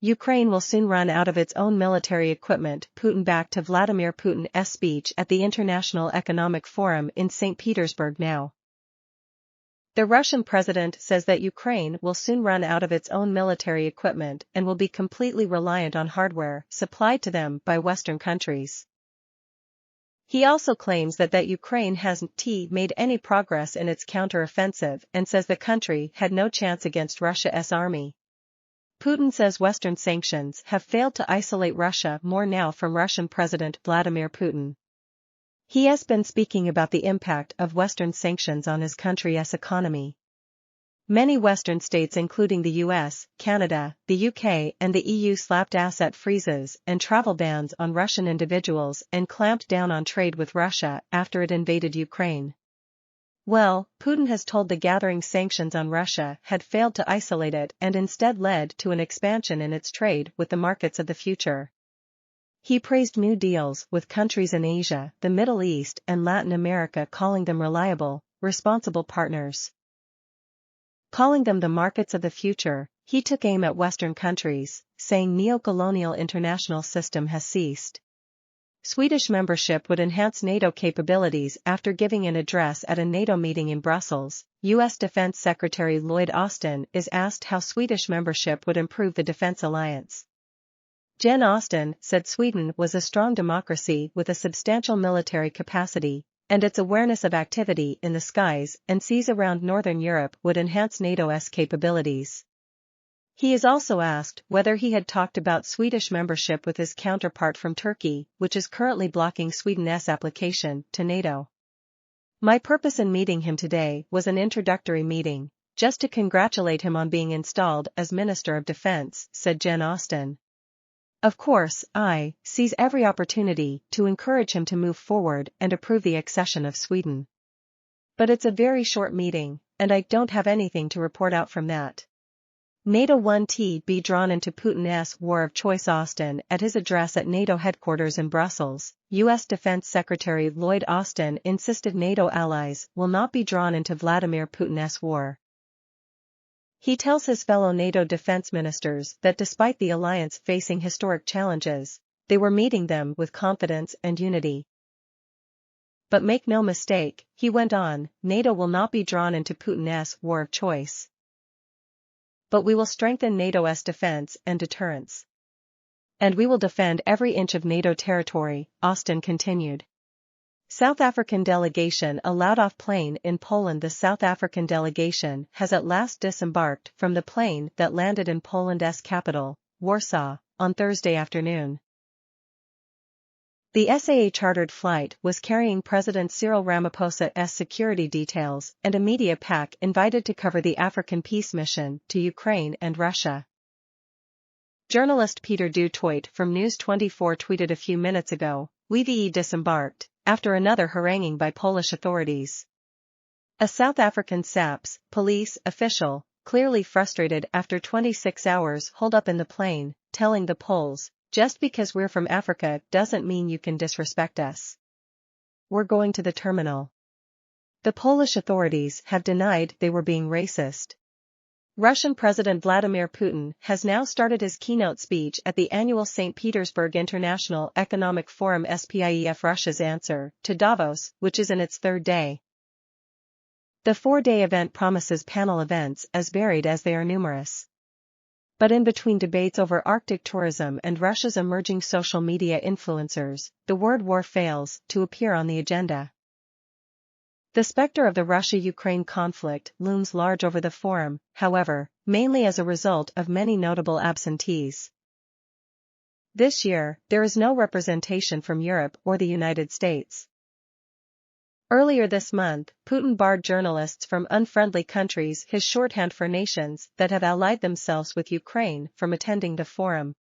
Ukraine will soon run out of its own military equipment. Putin back to Vladimir Putin's speech at the International Economic Forum in St. Petersburg now. The Russian president says that Ukraine will soon run out of its own military equipment and will be completely reliant on hardware supplied to them by Western countries. He also claims that Ukraine hasn't made any progress in its counter-offensive and says the country had no chance against Russia's army. Putin says Western sanctions have failed to isolate Russia more now from Russian President Vladimir Putin. He has been speaking about the impact of Western sanctions on his country's economy. Many Western states including the US, Canada, the UK and the EU slapped asset freezes and travel bans on Russian individuals and clamped down on trade with Russia after it invaded Ukraine. Well, Putin has told the gathering sanctions on Russia had failed to isolate it and instead led to an expansion in its trade with the markets of the future. He praised new deals with countries in Asia, the Middle East and Latin America, calling them reliable, responsible partners. Calling them the markets of the future, he took aim at Western countries, saying neo-colonial international system has ceased. Swedish membership would enhance NATO capabilities. After giving an address at a NATO meeting in Brussels, U.S. Defense Secretary Lloyd Austin is asked how Swedish membership would improve the defense alliance. Jen Austin said Sweden was a strong democracy with a substantial military capacity, and its awareness of activity in the skies and seas around Northern Europe would enhance NATO's capabilities. He is also asked whether he had talked about Swedish membership with his counterpart from Turkey, which is currently blocking Sweden's application to NATO. My purpose in meeting him today was an introductory meeting, just to congratulate him on being installed as Minister of Defense, said Jen Austin. Of course, I seize every opportunity to encourage him to move forward and approve the accession of Sweden. But it's a very short meeting, and I don't have anything to report out from that. NATO won't be drawn into Putin's war of choice. Austin at his address at NATO headquarters in Brussels, U.S. Defense Secretary Lloyd Austin insisted NATO allies will not be drawn into Vladimir Putin's war. He tells his fellow NATO defense ministers that despite the alliance facing historic challenges, they were meeting them with confidence and unity. But make no mistake, he went on, NATO will not be drawn into Putin's war of choice. But we will strengthen NATO's defense and deterrence. And we will defend every inch of NATO territory, Austin continued. South African delegation allowed off plane in Poland. The South African delegation has at last disembarked from the plane that landed in Poland's capital, Warsaw, on Thursday afternoon. The SAA chartered flight was carrying President Cyril Ramaphosa's security details and a media pack invited to cover the African peace mission to Ukraine and Russia. Journalist Peter Du Toit from News 24 tweeted a few minutes ago, "We've disembarked," after another haranguing by Polish authorities. A South African SAPS police official, clearly frustrated after 26 hours holed up in the plane, telling the Poles, "Just because we're from Africa doesn't mean you can disrespect us. We're going to the terminal." The Polish authorities have denied they were being racist. Russian President Vladimir Putin has now started his keynote speech at the annual St. Petersburg International Economic Forum SPIEF. Russia's answer to Davos, which is in its third day. The four-day event promises panel events as varied as they are numerous. But in between debates over Arctic tourism and Russia's emerging social media influencers, the word war fails to appear on the agenda. The specter of the Russia-Ukraine conflict looms large over the forum, however, mainly as a result of many notable absentees. This year, there is no representation from Europe or the United States. Earlier this month, Putin barred journalists from unfriendly countries, his shorthand for nations that have allied themselves with Ukraine, from attending the forum.